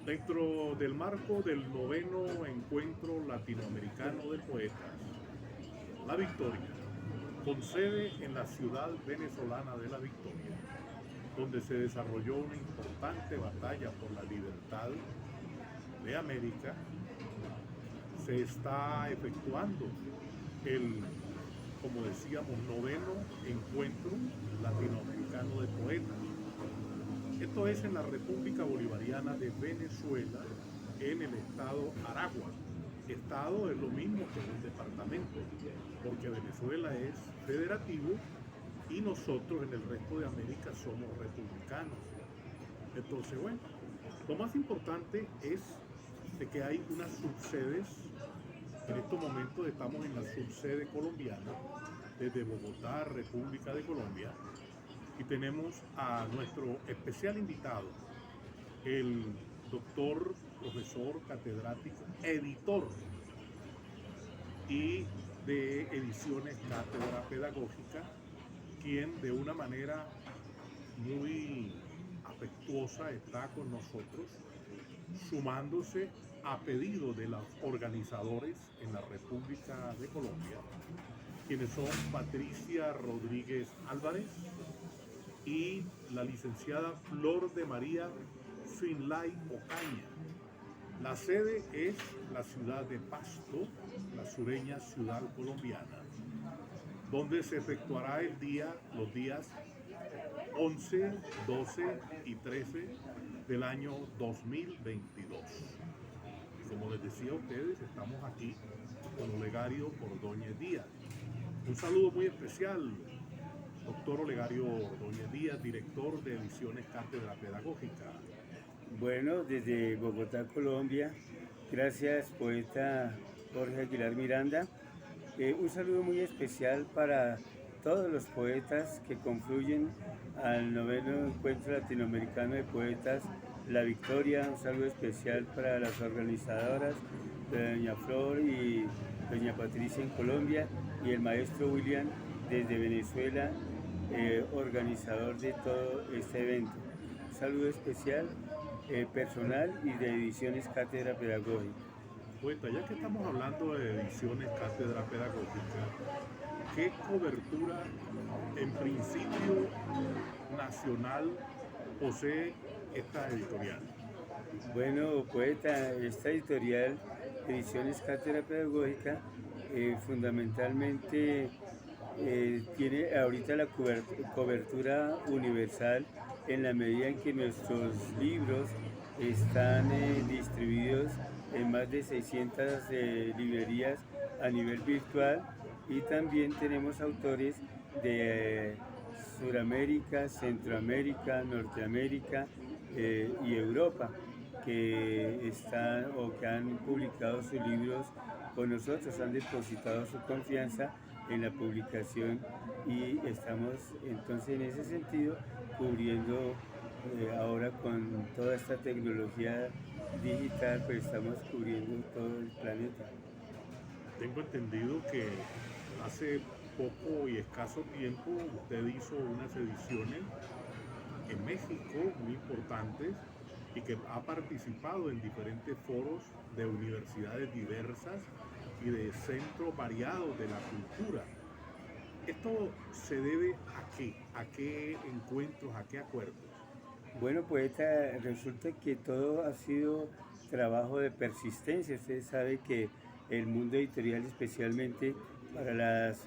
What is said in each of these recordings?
Dentro del marco del noveno Encuentro Latinoamericano de Poetas, La Victoria, con sede en la ciudad venezolana de La Victoria, donde se desarrolló una importante batalla por la libertad de América, se está efectuando el, como decíamos, noveno Encuentro Latinoamericano de Poetas. Esto es en la República Bolivariana de Venezuela, en el estado Aragua. Estado es lo mismo que un departamento, porque Venezuela es federativo y nosotros en el resto de América somos republicanos. Entonces, bueno, lo más importante es de que hay unas subsedes. En estos momentos estamos en la subsede colombiana, desde Bogotá, República de Colombia, y tenemos a nuestro especial invitado, el doctor, profesor, catedrático, editor y de Ediciones Cátedra Pedagógica, quien de una manera muy afectuosa está con nosotros, sumándose a pedido de los organizadores en la República de Colombia, quienes son Patricia Rodríguez Álvarez y la licenciada Flor de María Finlay Ocaña. La sede es la ciudad de Pasto, la sureña ciudad colombiana, donde se efectuará los días 11, 12 y 13 del año 2022. Como les decía a ustedes, estamos aquí con Olegario Ordóñez Díaz. Un saludo muy especial, doctor Olegario Ordóñez Díaz, director de Ediciones Cátedra Pedagógica. Bueno, desde Bogotá, Colombia, gracias poeta Jorge Aguilar Miranda. Un saludo muy especial para todos los poetas que confluyen al noveno Encuentro Latinoamericano de Poetas La Victoria. Un saludo especial para las organizadoras, de doña Flor y doña Patricia en Colombia, y el maestro William desde Venezuela, organizador de todo este evento. Un saludo especial personal y de Ediciones Cátedra Pedagógica. Poeta, ya que estamos hablando de Ediciones Cátedra Pedagógica, ¿qué cobertura en principio nacional posee esta editorial? Bueno, poeta, esta editorial, Ediciones Cátedra Pedagógica, fundamentalmente tiene ahorita la cobertura universal en la medida en que nuestros libros están distribuidos en más de 600 librerías a nivel virtual, y también tenemos autores de Suramérica, Centroamérica, Norteamérica y Europa que están o que han publicado sus libros con nosotros, han depositado su confianza en la publicación, y estamos entonces en ese sentido cubriendo ahora con toda esta tecnología digital, pues estamos cubriendo todo el planeta. Tengo entendido que hace poco y escaso tiempo usted hizo unas ediciones en México muy importantes y que ha participado en diferentes foros de universidades diversas y de centros variados de la cultura. ¿Esto se debe a qué? ¿A qué encuentros? ¿A qué acuerdos? Bueno, poeta, resulta que todo ha sido trabajo de persistencia. Usted sabe que el mundo editorial, especialmente para las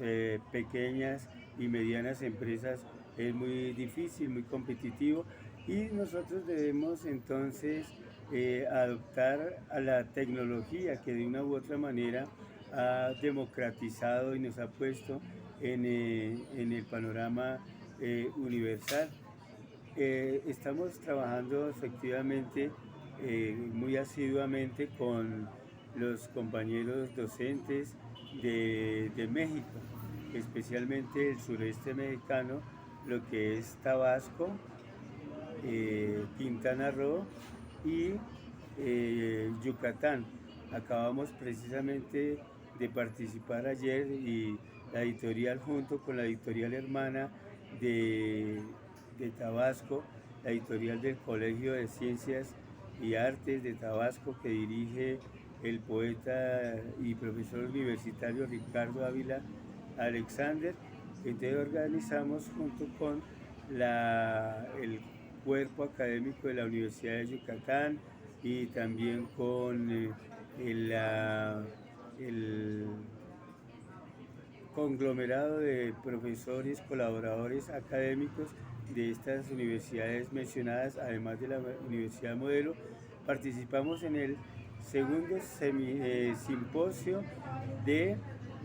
pequeñas y medianas empresas, es muy difícil, muy competitivo, y nosotros debemos entonces adoptar a la tecnología que de una u otra manera ha democratizado y nos ha puesto en el panorama universal. Estamos trabajando efectivamente muy asiduamente con los compañeros docentes de México, especialmente el sureste mexicano, lo que es Tabasco, Quintana Roo y Yucatán. Acabamos precisamente de participar ayer, y la editorial, junto con la editorial hermana de, de Tabasco, la editorial del Colegio de Ciencias y Artes de Tabasco, que dirige el poeta y profesor universitario Ricardo Ávila Alexander. Entonces organizamos junto con el cuerpo académico de la Universidad de Yucatán y también con el conglomerado de profesores, colaboradores académicos de estas universidades mencionadas, además de la Universidad Modelo. Participamos en el segundo simposio de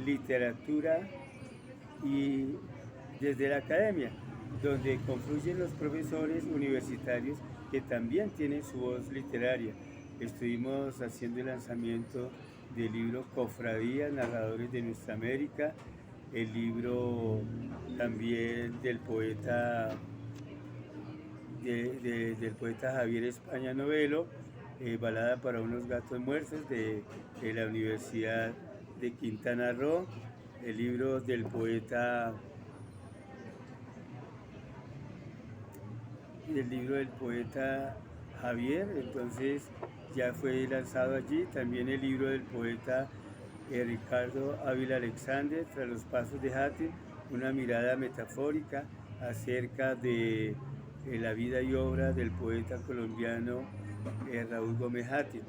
literatura y desde la academia, donde confluyen los profesores universitarios que también tienen su voz literaria. Estuvimos haciendo el lanzamiento del libro Cofradías, Narradores de Nuestra América, el libro también del poeta, del poeta Javier España Novelo, Balada para unos gatos muertos, de la Universidad de Quintana Roo, el libro del poeta Javier, entonces ya fue lanzado allí. También el libro del poeta Ricardo Ávila Alexander, Tras los pasos de Hatim, una mirada metafórica acerca de la vida y obra del poeta colombiano Raúl Gómez Hatim.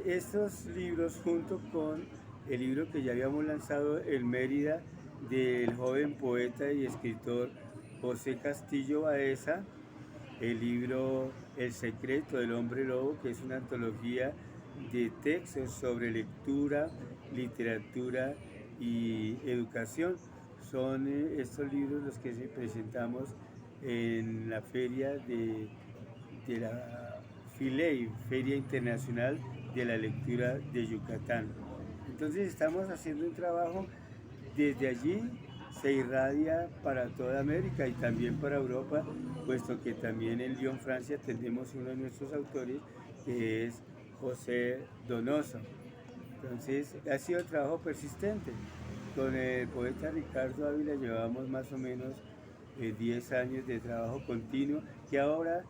Estos libros, junto con el libro que ya habíamos lanzado en Mérida del joven poeta y escritor José Castillo Baeza, el libro El secreto del hombre lobo, que es una antología de textos sobre lectura, literatura y educación. Son estos libros los que presentamos en la feria de la FILEI, Feria Internacional de la Lectura de Yucatán. Entonces estamos haciendo un trabajo desde allí, se irradia para toda América y también para Europa, puesto que también en Lyon, Francia, tenemos uno de nuestros autores, que es José Donoso. Entonces ha sido trabajo persistente. Con el poeta Ricardo Ávila llevamos más o menos 10 años de trabajo continuo, que ahora,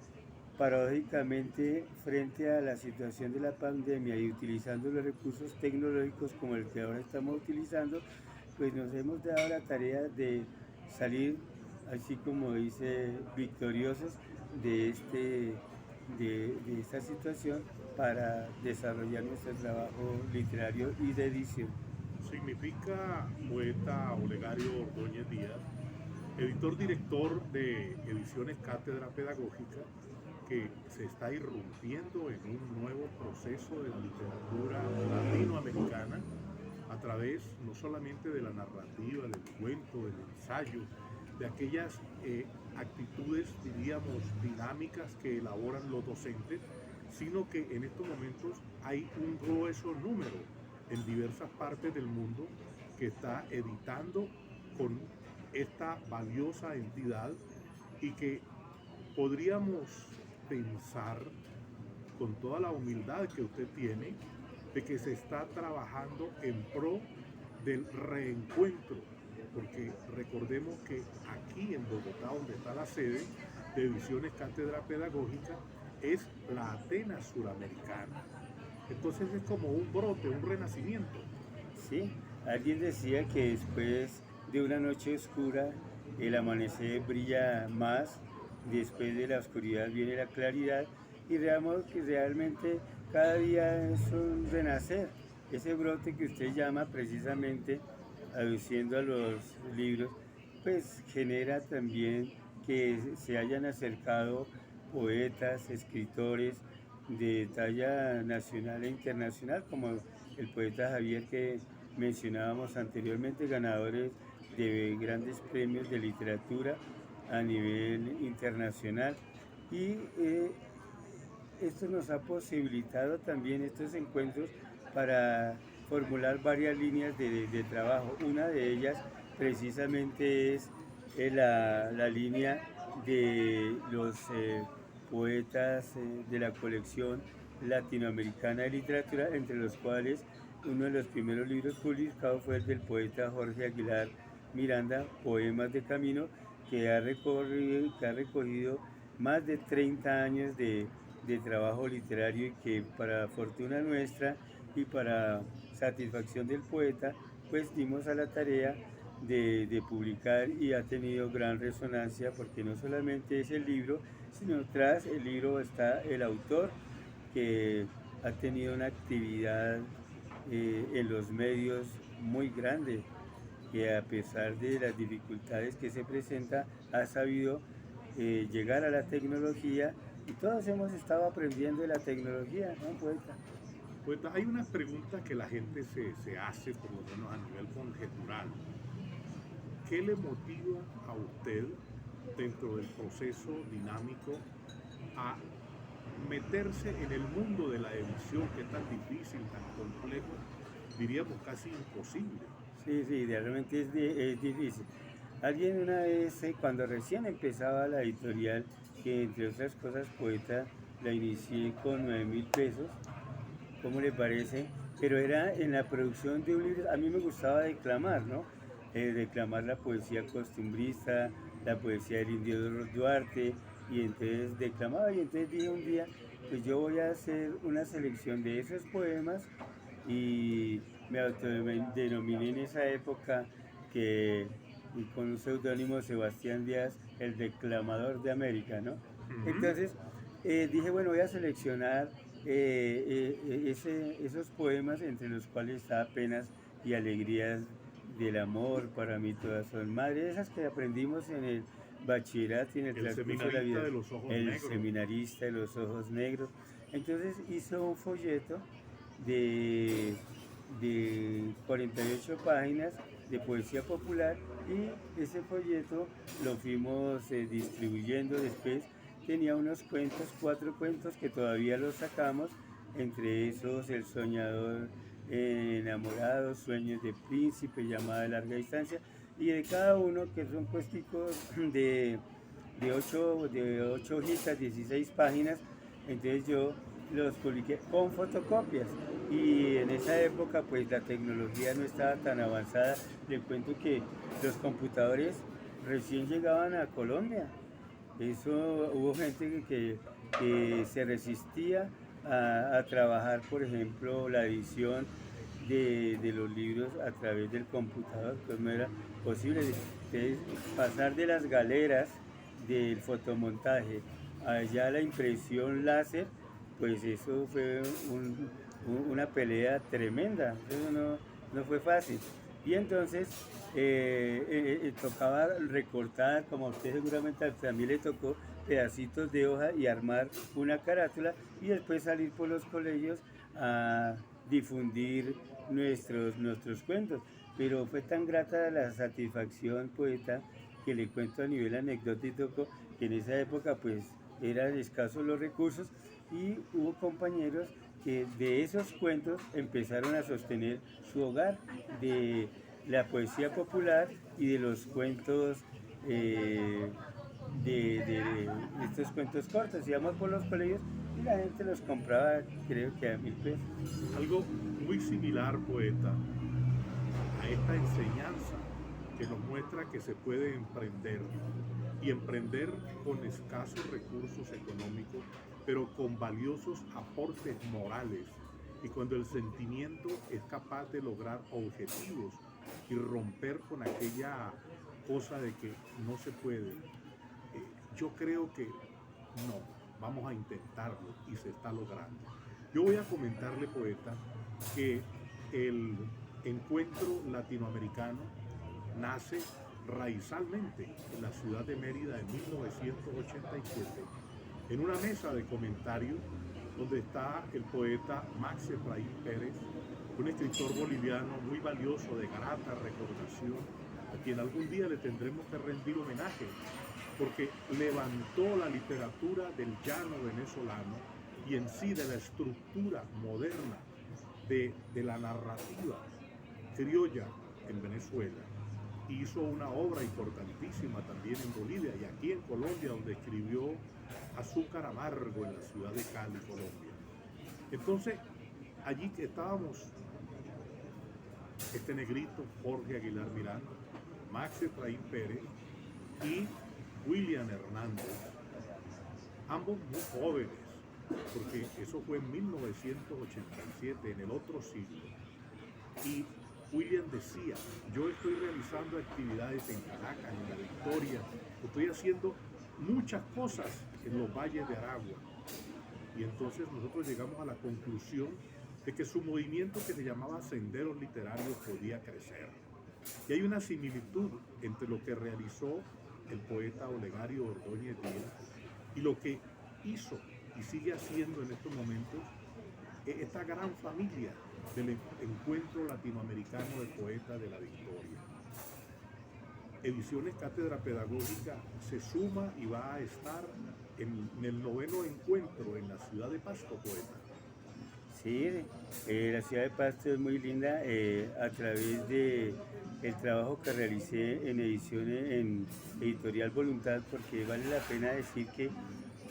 paradójicamente, frente a la situación de la pandemia y utilizando los recursos tecnológicos como el que ahora estamos utilizando, pues nos hemos dado la tarea de salir, así como dice, victoriosos de esta situación para desarrollar nuestro trabajo literario y de edición. Significa, poeta Olegario Ordóñez Díaz, editor-director de Ediciones Cátedra Pedagógica, que se está irrumpiendo en un nuevo proceso de la literatura latinoamericana a través no solamente de la narrativa, del cuento, del ensayo, de aquellas actitudes, diríamos, dinámicas que elaboran los docentes, sino que en estos momentos hay un grueso número en diversas partes del mundo que está editando con esta valiosa entidad y que podríamos pensar, con toda la humildad que usted tiene, de que se está trabajando en pro del reencuentro, porque recordemos que aquí en Bogotá, donde está la sede de Ediciones Cátedra Pedagógica, es la Atenas Suramericana. Entonces es como un brote, un renacimiento. Sí, alguien decía que después de una noche oscura el amanecer brilla más, después de la oscuridad viene la claridad, y veamos que realmente cada día es un renacer. Ese brote que usted llama, precisamente aduciendo a los libros, pues genera también que se hayan acercado poetas, escritores de talla nacional e internacional, como el poeta Javier que mencionábamos anteriormente, ganadores de grandes premios de literatura a nivel internacional. Y esto nos ha posibilitado también estos encuentros para formular varias líneas de trabajo. Una de ellas precisamente es la línea de los poetas de la colección latinoamericana de literatura, entre los cuales uno de los primeros libros publicados fue el del poeta Jorge Aguilar Miranda, Poemas de Camino, que ha recogido más de 30 años de de trabajo literario y que para fortuna nuestra y para satisfacción del poeta, pues dimos a la tarea de publicar y ha tenido gran resonancia porque no solamente es el libro, sino tras el libro está el autor que ha tenido una actividad en los medios muy grande, que a pesar de las dificultades que se presenta, ha sabido llegar a la tecnología y todos hemos estado aprendiendo de la tecnología, ¿no, poeta? Pues hay una pregunta que la gente se hace, por lo menos a nivel conjetural. ¿Qué le motiva a usted dentro del proceso dinámico a meterse en el mundo de la edición, que es tan difícil, tan complejo, diríamos casi imposible? Sí, sí, realmente es difícil. Alguien una vez, cuando recién empezaba la editorial, que entre otras cosas, poeta, la inicié con 9.000 pesos, ¿cómo le parece? Pero era en la producción de un libro, a mí me gustaba declamar, ¿no? Declamar la poesía costumbrista, la poesía del Indio Duarte, y entonces declamaba, y entonces dije un día, pues yo voy a hacer una selección de esos poemas, y me autodenominé en esa época que, y con un seudónimo Sebastián Díaz, el declamador de América, ¿no? Ujú. Entonces dije, bueno, voy a seleccionar esos poemas entre los cuales está Penas y Alegrías del Amor, para mí todas son madres, esas que aprendimos en el bachillerato y en el El transcurso de la seminarista vida, de los ojos el negros. seminarista de los ojos negros. Entonces hizo un folleto de, de 48 páginas de poesía popular y ese folleto lo fuimos distribuyendo después. Tenía unos cuentos, 4 cuentos que todavía los sacamos, entre esos El soñador enamorado, Sueños de príncipe, Llamada de larga distancia, y de cada uno que son cuesticos de ocho hojitas, 16 páginas, entonces yo los publiqué con fotocopias y en esa época pues la tecnología no estaba tan avanzada. Le cuento que los computadores recién llegaban a Colombia. Eso hubo gente que se resistía a trabajar, por ejemplo, la edición de los libros a través del computador, pues no era posible. Entonces, pasar de las galeras del fotomontaje allá a la impresión láser, pues eso fue una pelea tremenda, eso no fue fácil. Y entonces tocaba recortar, como a usted seguramente también le tocó, pedacitos de hoja y armar una carátula y después salir por los colegios a difundir nuestros cuentos. Pero fue tan grata la satisfacción, poeta, que le cuento a nivel anecdótico que en esa época pues eran escasos los recursos y hubo compañeros que de esos cuentos empezaron a sostener su hogar, de la poesía popular y de los cuentos, de estos cuentos cortos. Íbamos por los colegios y la gente los compraba, creo que a 1.000 pesos. Algo muy similar, poeta, a esta enseñanza que nos muestra que se puede emprender y emprender con escasos recursos económicos, pero con valiosos aportes morales, y cuando el sentimiento es capaz de lograr objetivos y romper con aquella cosa de que no se puede. Yo creo que no, vamos a intentarlo y se está logrando. Yo voy a comentarle, poeta, que el encuentro latinoamericano nace raizalmente en la ciudad de Mérida en 1987, en una mesa de comentarios donde está el poeta Max Efraín Pérez, un escritor boliviano muy valioso, de grata recordación, a quien algún día le tendremos que rendir homenaje, porque levantó la literatura del llano venezolano y en sí de la estructura moderna de la narrativa criolla en Venezuela. Hizo una obra importantísima también en Bolivia y aquí en Colombia, donde escribió Azúcar Amargo en la ciudad de Cali, Colombia. Entonces, allí que estábamos este negrito, Jorge Aguilar Miranda, Max Efraín Pérez y William Hernández, ambos muy jóvenes, porque eso fue en 1987, en el otro siglo. Y William decía, yo estoy realizando actividades en Caracas, en La Victoria, estoy haciendo muchas cosas en los valles de Aragua. Y entonces nosotros llegamos a la conclusión de que su movimiento, que se llamaba Senderos Literarios, podía crecer. Y hay una similitud entre lo que realizó el poeta Olegario Ordóñez Díaz y lo que hizo y sigue haciendo en estos momentos esta gran familia del Encuentro Latinoamericano de Poetas de la Victoria. Ediciones Cátedra Pedagógica se suma y va a estar en el 9º encuentro en la ciudad de Pasto, poeta. Sí, la ciudad de Pasto es muy linda a través de el trabajo que realicé en ediciones en Editorial Voluntad, porque vale la pena decir que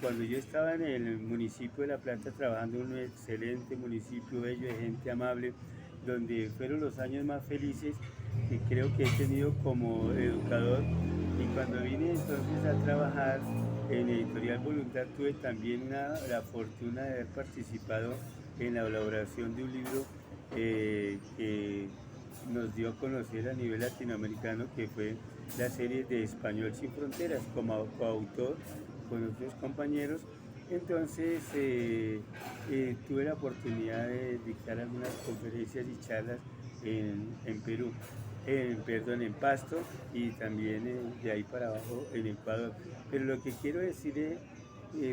cuando yo estaba en el municipio de La Plata trabajando en un excelente municipio bello de gente amable, donde fueron los años más felices que creo que he tenido como educador, y cuando vine entonces a trabajar en Editorial Voluntad tuve también la fortuna de haber participado en la elaboración de un libro que nos dio a conocer a nivel latinoamericano, que fue la serie de Español Sin Fronteras, como coautor con otros compañeros. Entonces tuve la oportunidad de dictar algunas conferencias y charlas en Perú, en Pasto, y también de ahí para abajo en Ecuador. Pero lo que quiero decir es,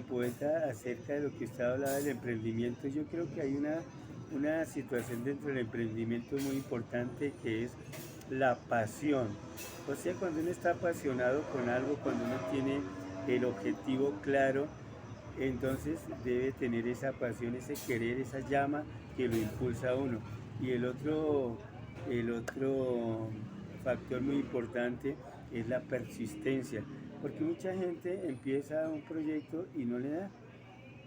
poeta, acerca de lo que usted hablaba del emprendimiento, yo creo que hay una situación dentro del emprendimiento muy importante, que es la pasión. O sea, cuando uno está apasionado con algo, cuando uno tiene el objetivo claro, entonces debe tener esa pasión, ese querer, esa llama que lo impulsa a uno. Y el otro factor muy importante es la persistencia, porque mucha gente empieza un proyecto y no le da.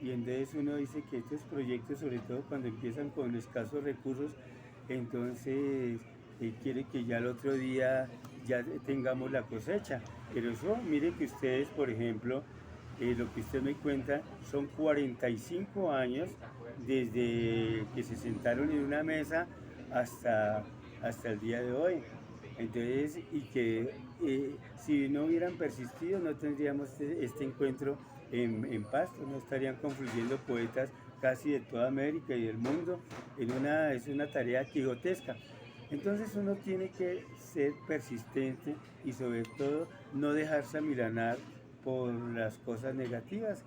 Y entonces uno dice que estos proyectos, sobre todo cuando empiezan con escasos recursos, entonces quiere que ya el otro día ya tengamos la cosecha. Pero eso, mire que ustedes, por ejemplo, lo que usted me cuenta, son 45 años desde que se sentaron en una mesa hasta el día de hoy. Entonces, y que si no hubieran persistido, no tendríamos este encuentro en Pasto, no estarían confluyendo poetas casi de toda América y del mundo. Es una tarea quijotesca. Entonces uno tiene que ser persistente y sobre todo no dejarse amilanar por las cosas negativas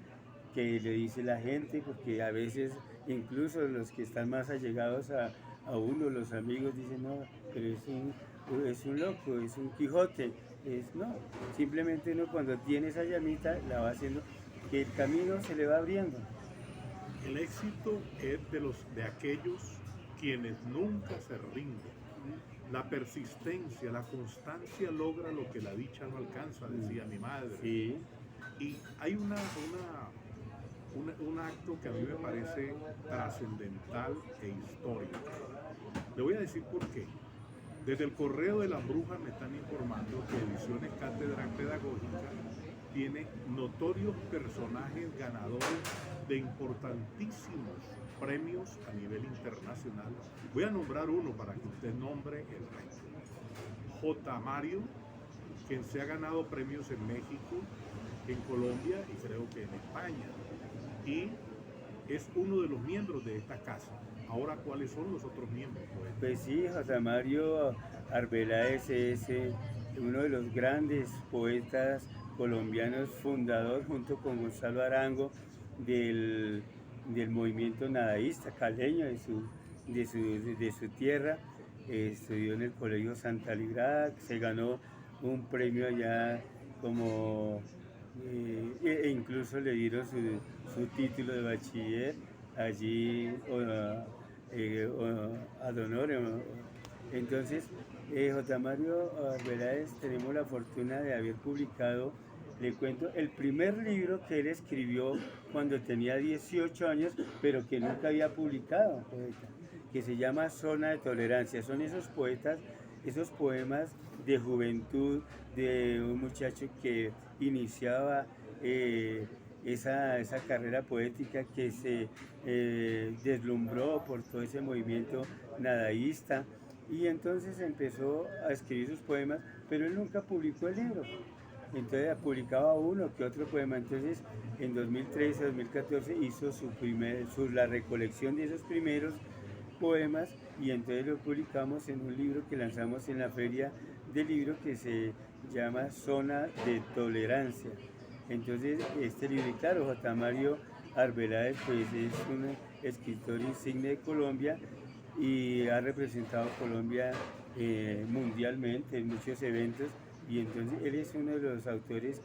que le dice la gente, porque a veces incluso los que están más allegados a uno, los amigos, dicen, no, pero es un loco, es un Quijote. No, simplemente uno cuando tiene esa llamita la va haciendo que el camino se le va abriendo. El éxito es de aquellos quienes nunca se rinden. La persistencia, la constancia logra lo que la dicha no alcanza, decía mi madre. Sí. Y hay un acto que a mí me parece trascendental e histórico. Le voy a decir por qué. Desde el Correo de las Brujas me están informando que Ediciones Cátedra Pedagógica tiene notorios personajes ganadores de importantísimos premios a nivel internacional. Voy a nombrar uno para que usted nombre el resto. J. Mario, quien se ha ganado premios en México, en Colombia y creo que en España. Y es uno de los miembros de esta casa. Ahora, ¿cuáles son los otros miembros? Pues sí, José Mario Arbeláez es uno de los grandes poetas colombianos, fundador junto con Gonzalo Arango del movimiento nadaísta caleño de su tierra. Estudió en el Colegio Santa Librada, se ganó un premio allá como, e incluso le dieron su título de bachiller allí ad honorem. Entonces, J. Mario Arbeláez, tenemos la fortuna de haber publicado, le cuento, el primer libro que él escribió cuando tenía 18 años, pero que nunca había publicado, poeta, que se llama Zona de Tolerancia. Son esos poetas, esos poemas de juventud, de un muchacho que iniciaba esa carrera poética que se deslumbró por todo ese movimiento nadaísta y entonces empezó a escribir sus poemas, pero él nunca publicó el libro. Entonces publicaba uno que otro poema. Entonces en 2013, 2014 hizo la recolección de esos primeros poemas y entonces lo publicamos en un libro que lanzamos en la feria del libro que se llama Zona de Tolerancia. Entonces este libro, y claro, J. Mario Arbeláez pues es un escritor insigne de Colombia y ha representado a Colombia mundialmente en muchos eventos y entonces él es uno de los autores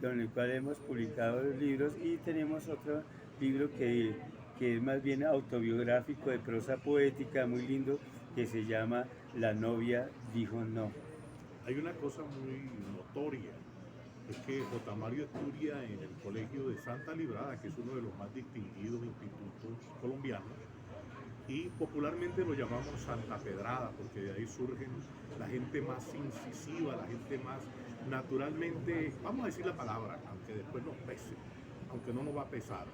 con el cual hemos publicado los libros y tenemos otro libro que es más bien autobiográfico de prosa poética, muy lindo, que se llama La novia dijo no. Hay una cosa muy notoria, es que J. Mario estudia en el Colegio de Santa Librada, que es uno de los más distinguidos institutos colombianos, y popularmente lo llamamos Santa Pedrada, porque de ahí surgen la gente más incisiva, la gente más naturalmente, vamos a decir la palabra, aunque después nos pese, aunque no nos va a pesar,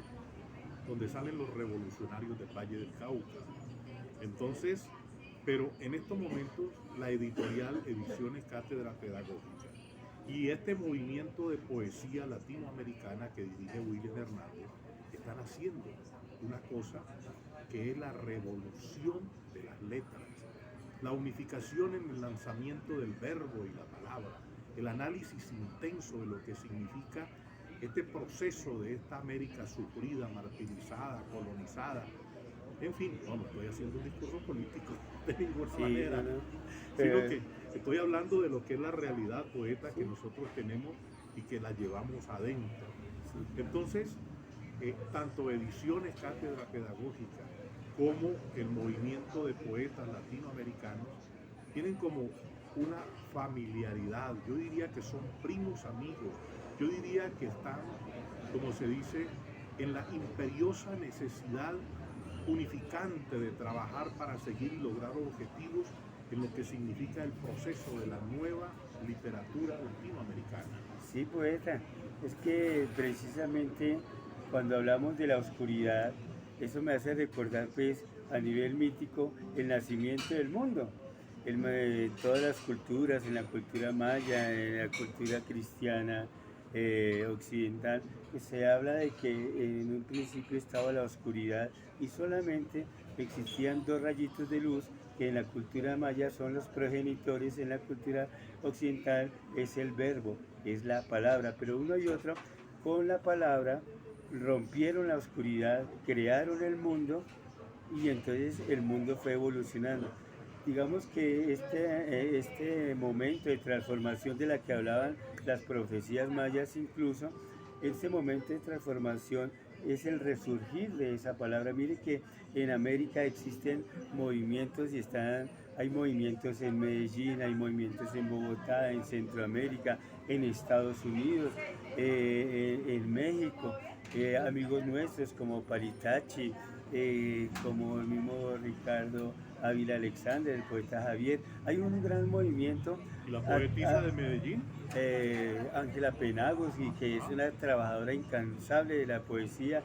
donde salen los revolucionarios del Valle del Cauca. Entonces, pero en estos momentos la editorial Ediciones Cátedra Pedagógica y este movimiento de poesía latinoamericana que dirige William Hernández están haciendo una cosa que es la revolución de las letras, la unificación en el lanzamiento del verbo y la palabra, el análisis intenso de lo que significa este proceso de esta América sufrida, martirizada, colonizada. En fin, no estoy haciendo un discurso político de ninguna manera, sino que estoy hablando de lo que es la realidad poeta que nosotros tenemos y que la llevamos adentro. Entonces, tanto Ediciones Cátedra Pedagógica como el movimiento de poetas latinoamericanos tienen como una familiaridad, yo diría que son primos amigos, yo diría que están, como se dice, en la imperiosa necesidad unificante de trabajar para seguir y lograr objetivos en lo que significa el proceso de la nueva literatura latinoamericana. Sí, poeta, es que precisamente cuando hablamos de la oscuridad, eso me hace recordar pues a nivel mítico el nacimiento del mundo. Todas las culturas, en la cultura maya, en la cultura cristiana, occidental, pues se habla de que en un principio estaba la oscuridad y solamente existían dos rayitos de luz que en la cultura maya son los progenitores, en la cultura occidental es el verbo, es la palabra, pero uno y otro con la palabra rompieron la oscuridad, crearon el mundo y entonces el mundo fue evolucionando. Digamos que este momento de transformación de la que hablaban las profecías mayas incluso, este momento de transformación es el resurgir de esa palabra. Mire que en América existen movimientos y hay movimientos en Medellín, hay movimientos en Bogotá, en Centroamérica, en Estados Unidos, en México, amigos nuestros como Paritachi, como el mismo Ricardo Ávila Alexander, el poeta Javier. Hay un gran movimiento. ¿Y la poetisa de Medellín? Ángela Penagos, y que es una trabajadora incansable de la poesía,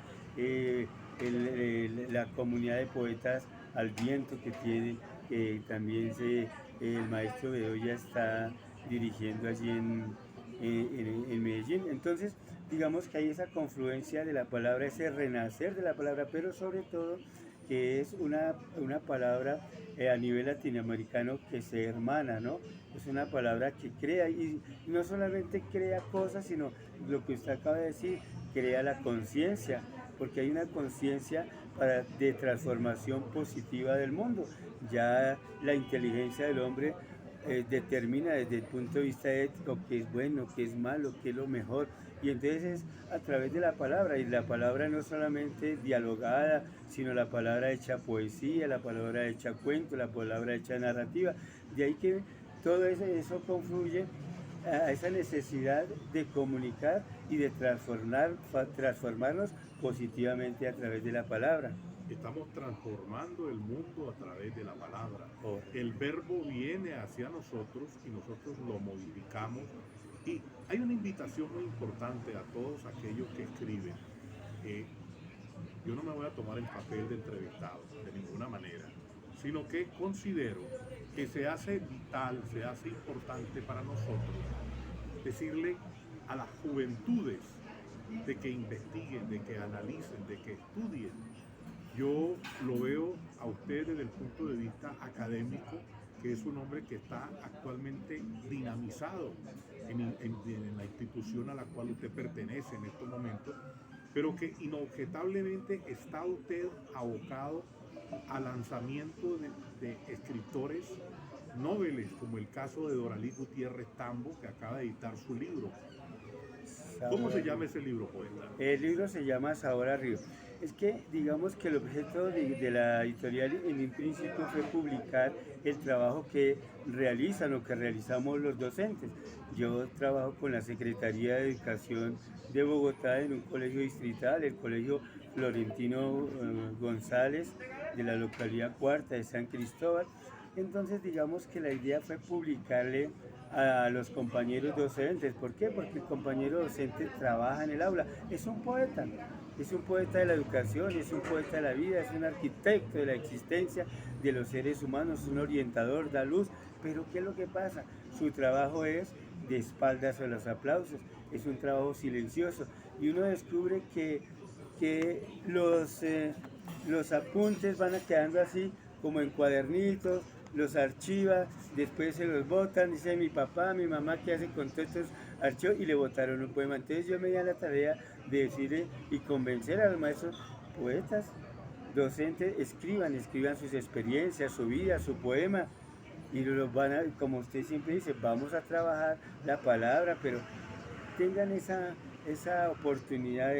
la comunidad de poetas al viento que tiene, también el maestro Bedoya está dirigiendo allí en Medellín. Entonces, digamos que hay esa confluencia de la palabra, ese renacer de la palabra, pero sobre todo que es una palabra a nivel latinoamericano que se hermana, ¿no? Es una palabra que crea, y no solamente crea cosas, sino lo que usted acaba de decir, crea la conciencia, porque hay una conciencia de transformación positiva del mundo. Ya la inteligencia del hombre determina desde el punto de vista ético qué es bueno, qué es malo, qué es lo mejor. Y entonces es a través de la palabra, y la palabra no solamente dialogada, sino la palabra hecha poesía, la palabra hecha cuento, la palabra hecha narrativa. De ahí que todo eso confluye a esa necesidad de comunicar y de transformarnos positivamente a través de la palabra. Estamos transformando el mundo a través de la palabra. El verbo viene hacia nosotros y nosotros lo modificamos Y hay una invitación muy importante a todos aquellos que escriben. Yo no me voy a tomar el papel de entrevistado de ninguna manera, sino que considero que se hace vital, se hace importante para nosotros decirle a las juventudes de que investiguen, de que analicen, de que estudien. Yo lo veo a usted desde el punto de vista académico, que es un hombre que está actualmente dinamizado en la institución a la cual usted pertenece en estos momentos, pero que inobjetablemente está usted abocado al lanzamiento de escritores noveles, como el caso de Doralí Gutiérrez Tambo, que acaba de editar su libro. ¿Cómo se llama ese libro, poeta? El libro se llama Sabor a Río. Es que digamos que el objeto de la editorial en un principio fue publicar el trabajo que realizan o que realizamos los docentes. Yo trabajo con la Secretaría de Educación de Bogotá en un colegio distrital, el Colegio Florentino González de la localidad Cuarta de San Cristóbal. Entonces digamos que la idea fue publicarle a los compañeros docentes. ¿Por qué? Porque el compañero docente trabaja en el aula, es un poeta de la educación, es un poeta de la vida, es un arquitecto de la existencia de los seres humanos, un orientador, da luz, pero ¿qué es lo que pasa? Su trabajo es de espaldas a los aplausos, es un trabajo silencioso y uno descubre que los apuntes van quedando así como en cuadernitos, los archiva, después se los botan, dice mi papá, mi mamá, ¿qué hace con todos estos archivos? Y le botaron un poema. Entonces yo me di a la tarea de decirle y convencer a los maestros poetas, docentes, escriban sus experiencias, su vida, su poema, y los van a, como usted siempre dice, vamos a trabajar la palabra, pero tengan esa oportunidad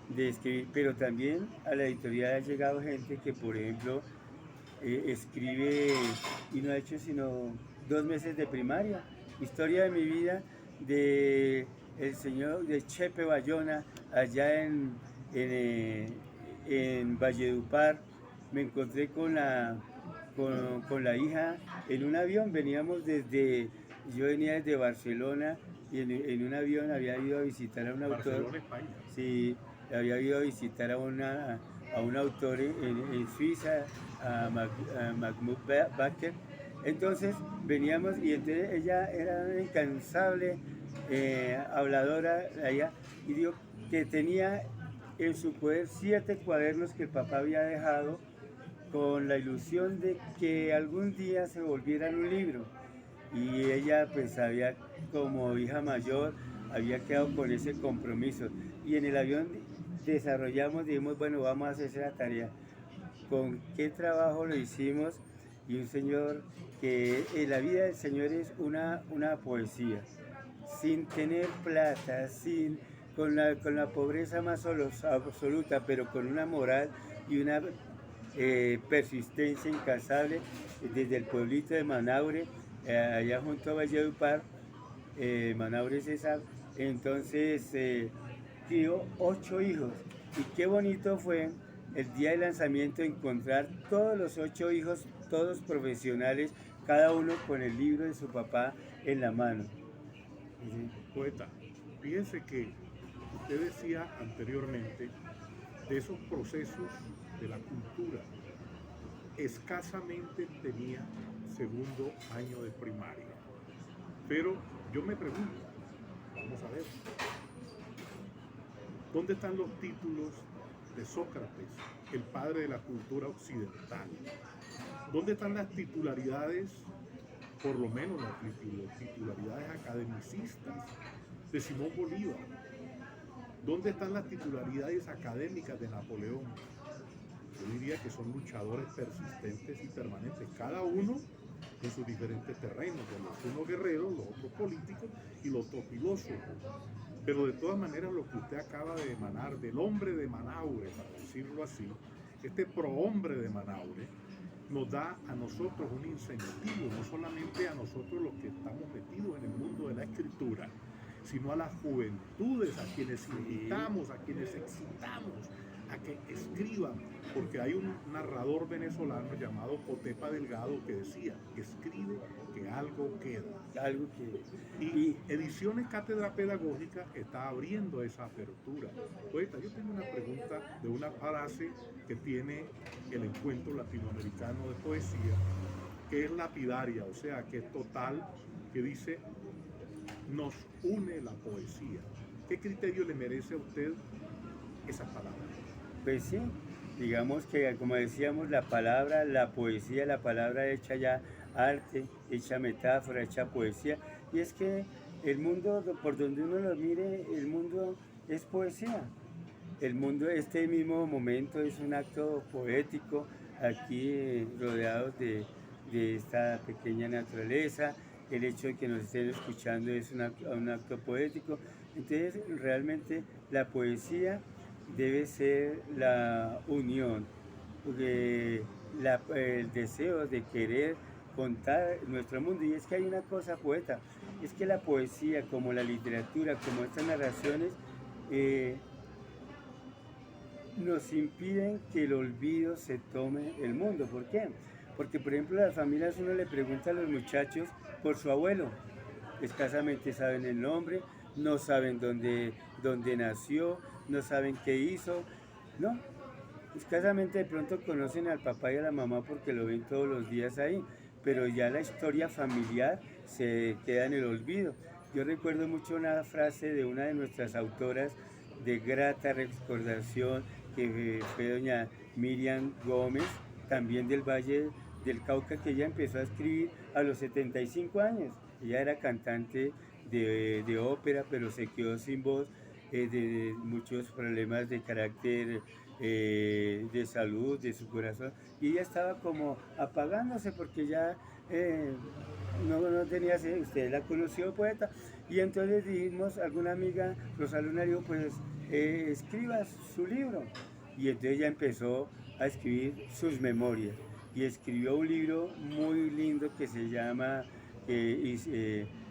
de escribir, pero también a la editorial ha llegado gente que, por ejemplo, escribe y no ha hecho sino 2 meses de primaria. Historia de mi vida de el señor de Chepe Bayona, allá en Valledupar. Me encontré con la hija en un avión, yo venía desde Barcelona y en un avión había ido a visitar a un autor. Barcelona, España. Sí, había ido a visitar a un autor en Suiza, a Mahmoud Baker. Entonces veníamos y entonces ella era una incansable habladora allá y dijo que tenía en su poder 7 cuadernos que el papá había dejado con la ilusión de que algún día se volvieran un libro. Y ella pues había, como hija mayor, había quedado con ese compromiso. Y en el avión dijimos, bueno, vamos a hacer esa tarea. ¿Con qué trabajo lo hicimos? Y un señor que en la vida del Señor es una poesía, sin tener plata, con la pobreza más absoluta, pero con una moral y una persistencia incansable desde el pueblito de Manaure, allá junto a Valledupar. Manaure es esa. Entonces dio 8 hijos y qué bonito fue el día de lanzamiento encontrar todos los 8 hijos, todos profesionales, cada uno con el libro de su papá en la mano. Poeta, fíjense que usted decía anteriormente de esos procesos de la cultura. Escasamente tenía segundo año de primaria. Pero yo me pregunto, vamos a ver, ¿dónde están los títulos de Sócrates, el padre de la cultura occidental? ¿Dónde están las titularidades, por lo menos las titularidades academicistas de Simón Bolívar? ¿Dónde están las titularidades académicas de Napoleón? Yo diría que son luchadores persistentes y permanentes, cada uno en sus diferentes terrenos, los unos guerreros, los otros políticos y los otros filósofos. Pero de todas maneras lo que usted acaba de emanar del hombre de Manaure, para decirlo así, este prohombre de Manaure, nos da a nosotros un incentivo, no solamente a nosotros los que estamos metidos en el mundo de la escritura, sino a las juventudes, a quienes invitamos, a quienes excitamos, a que escriban, porque hay un narrador venezolano llamado Cotepa Delgado que decía, escribe que algo queda. Algo que... Y Ediciones Cátedra Pedagógica está abriendo esa apertura. Poeta, yo tengo una pregunta de una frase que tiene el Encuentro Latinoamericano de Poesía, que es lapidaria, o sea, que es total, que dice, nos une la poesía. ¿Qué criterio le merece a usted esa palabra? Pues sí, digamos que como decíamos, la palabra, la poesía, la palabra hecha ya arte, hecha metáfora, hecha poesía, y es que el mundo, por donde uno lo mire, el mundo es poesía. El mundo, este mismo momento es un acto poético, aquí rodeados de esta pequeña naturaleza, el hecho de que nos estén escuchando es un acto poético, entonces realmente la poesía debe ser la unión, el deseo de querer contar nuestro mundo. Y es que hay una cosa, poeta, es que la poesía, como la literatura, como estas narraciones, nos impiden que el olvido se tome el mundo. ¿Por qué? Porque, por ejemplo, las familias, uno le pregunta a los muchachos por su abuelo, escasamente saben el nombre, no saben dónde nació, no saben qué hizo, ¿no? Escasamente de pronto conocen al papá y a la mamá porque lo ven todos los días ahí, pero ya la historia familiar se queda en el olvido. Yo recuerdo mucho una frase de una de nuestras autoras de grata recordación, que fue doña Miriam Gómez, también del Valle del Cauca, que ella empezó a escribir a los 75 años. Ella era cantante de ópera, pero se quedó sin voz, de muchos problemas de carácter de salud, de su corazón, y ella estaba como apagándose porque ya no tenía, usted la conoció, poeta, y entonces dijimos, alguna amiga, Rosaluna, dijo, pues escriba su libro, y entonces ella empezó a escribir sus memorias, y escribió un libro muy lindo que se llama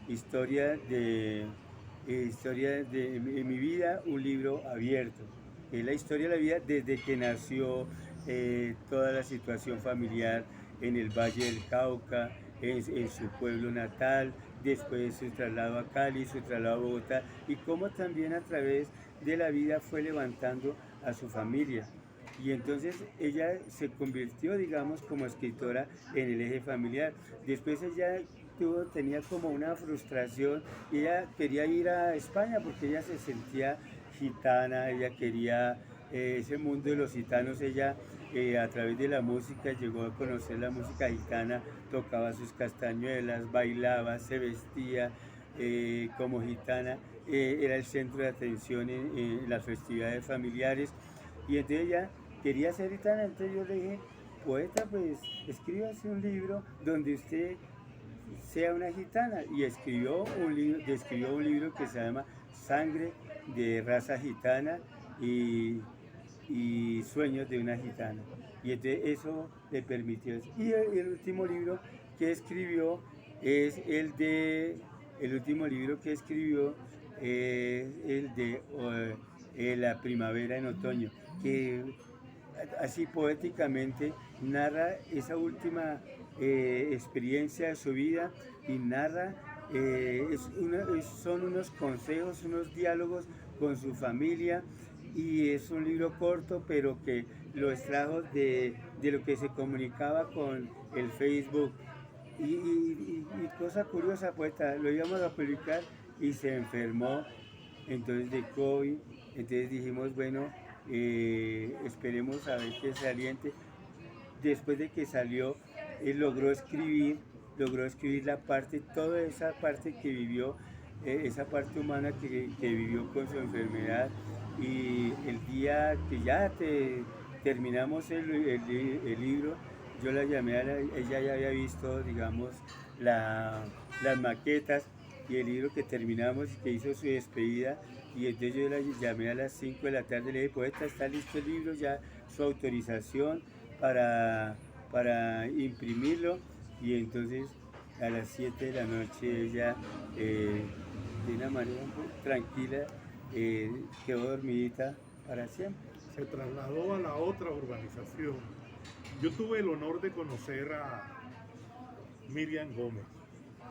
Historia de mi vida, un libro abierto. Es la historia de la vida desde que nació, toda la situación familiar en el Valle del Cauca, en su pueblo natal, después su traslado a Cali, su traslado a Bogotá, y cómo también a través de la vida fue levantando a su familia. Y entonces ella se convirtió, digamos, como escritora en el eje familiar. Después ella tenía como una frustración y ella quería ir a España porque ella se sentía gitana, ella quería ese mundo de los gitanos. Ella a través de la música llegó a conocer la música gitana, tocaba sus castañuelas, bailaba, se vestía como gitana, era el centro de atención en las festividades familiares, y entonces ella quería ser gitana. Entonces yo le dije, poeta, pues escríbase un libro donde usted sea una gitana, y escribió un libro que se llama Sangre de raza gitana y sueños de una gitana, y entonces eso le permitió. Y el último libro que escribió es el último libro que escribió es el de La primavera en otoño, que así poéticamente narra esa última experiencia de su vida, y narra, son unos consejos, unos diálogos con su familia, y es un libro corto, pero que lo extrajo de lo que se comunicaba con el Facebook. Y cosa curiosa, pues lo íbamos a publicar y se enfermó entonces de COVID. Entonces dijimos, bueno, esperemos a ver qué se aliente. Después de que salió, él logró escribir la parte, toda esa parte que vivió, esa parte humana que vivió con su enfermedad. Y el día que ya terminamos el libro, yo la llamé, ella ya había visto, digamos, las maquetas y el libro que terminamos, que hizo su despedida, y entonces yo la llamé a las 5 de la tarde, le dije, poeta, está listo el libro, ya su autorización para imprimirlo. Y entonces a las 7 de la noche ella, de una manera muy tranquila, quedó dormidita para siempre. se trasladó a la otra urbanización. Yo tuve el honor de conocer a Miriam Gómez.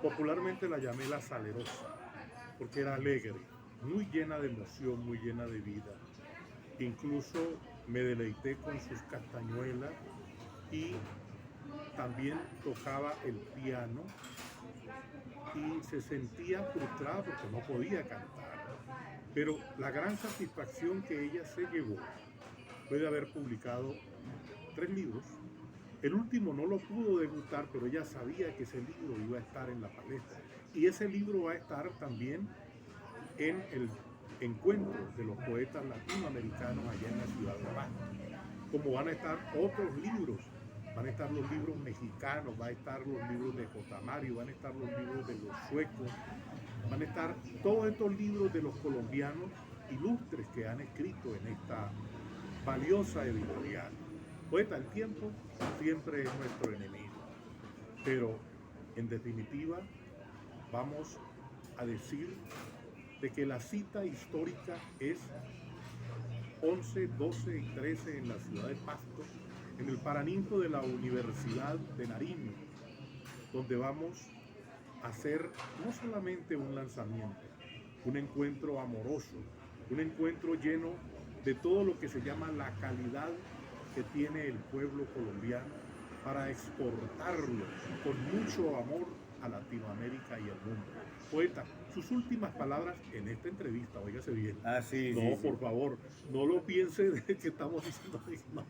Popularmente la llamé la Salerosa, porque era alegre, muy llena de emoción, muy llena de vida. Incluso me deleité con sus castañuelas y también tocaba el piano y se sentía frustrada porque no podía cantar. Pero la gran satisfacción que ella se llevó fue de haber publicado 3 libros. El último no lo pudo debutar, pero ella sabía que ese libro iba a estar en la palestra. Y ese libro va a estar también en el encuentro de los poetas latinoamericanos allá en la ciudad de Pasto. Como van a estar otros libros, van a estar los libros mexicanos, van a estar los libros de J. Mario, van a estar los libros de los suecos, van a estar todos estos libros de los colombianos ilustres que han escrito en esta valiosa editorial. Poeta, el tiempo siempre es nuestro enemigo, pero en definitiva vamos a decir de que la cita histórica es 11, 12 y 13 en la ciudad de Pasto, en el Paraninfo de la Universidad de Nariño, donde vamos a hacer no solamente un lanzamiento, un encuentro amoroso, un encuentro lleno de todo lo que se llama la calidad que tiene el pueblo colombiano para exportarlo con mucho amor a Latinoamérica y al mundo. Poeta, sus últimas palabras en esta entrevista, óigase bien. Sí, No, sí, por favor, no lo piense de que estamos diciendo. No.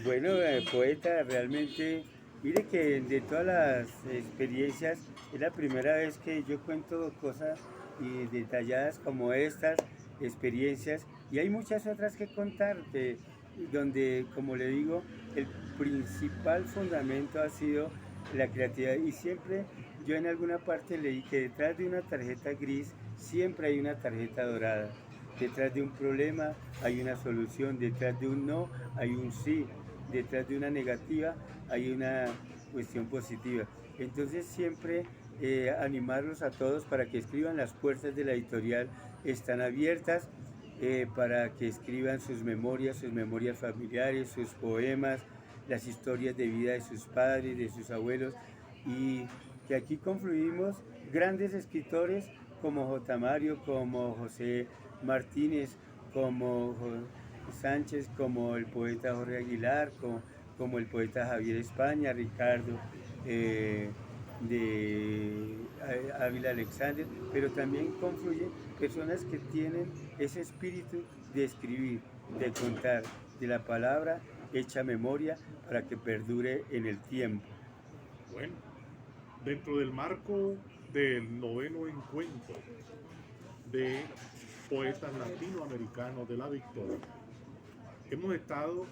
Bueno, poeta, realmente, mire que de todas las experiencias, es la primera vez que yo cuento cosas detalladas como estas experiencias, y hay muchas otras que contar, donde, como le digo, el principal fundamento ha sido la creatividad, y siempre yo en alguna parte leí que detrás de una tarjeta gris siempre hay una tarjeta dorada. Detrás de un problema hay una solución, detrás de un no hay un sí, detrás de una negativa hay una cuestión positiva. Entonces siempre animarlos a todos para que escriban. Las puertas de la editorial están abiertas para que escriban sus memorias familiares, sus poemas, las historias de vida de sus padres, de sus abuelos, y que aquí confluimos grandes escritores como J. Mario, como José Martínez, como Sánchez, como el poeta Jorge Aguilar, como el poeta Javier España, Ricardo de Ávila Alexander, pero también confluyen personas que tienen ese espíritu de escribir, de contar, de la palabra hecha memoria para que perdure en el tiempo. Bueno, dentro del marco del 9º encuentro de poetas latinoamericanos de la Victoria, hemos estado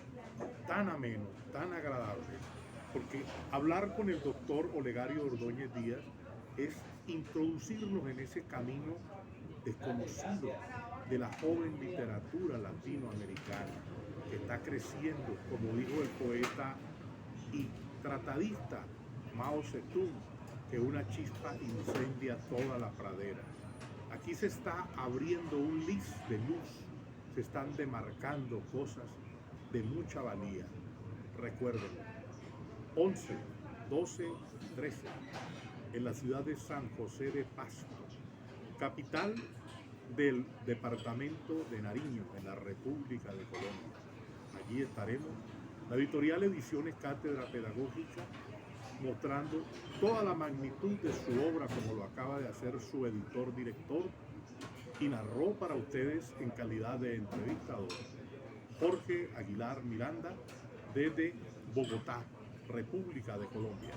tan ameno, tan agradable, porque hablar con el doctor Olegario Ordóñez Díaz es introducirnos en ese camino desconocido de la joven literatura latinoamericana que está creciendo, como dijo el poeta y tratadista Mao Zedong, que una chispa incendia toda la pradera. Aquí se está abriendo un lis de luz, se están demarcando cosas de mucha valía. Recuérdenlo, 11, 12 y 13 en la ciudad de San José de Pasto, capital del departamento de Nariño, en la República de Colombia. Allí estaremos, la editorial Ediciones Cátedra Pedagógica, mostrando toda la magnitud de su obra, como lo acaba de hacer su editor director, y narró para ustedes en calidad de entrevistador Jorge Aguilar Miranda, desde Bogotá, República de Colombia.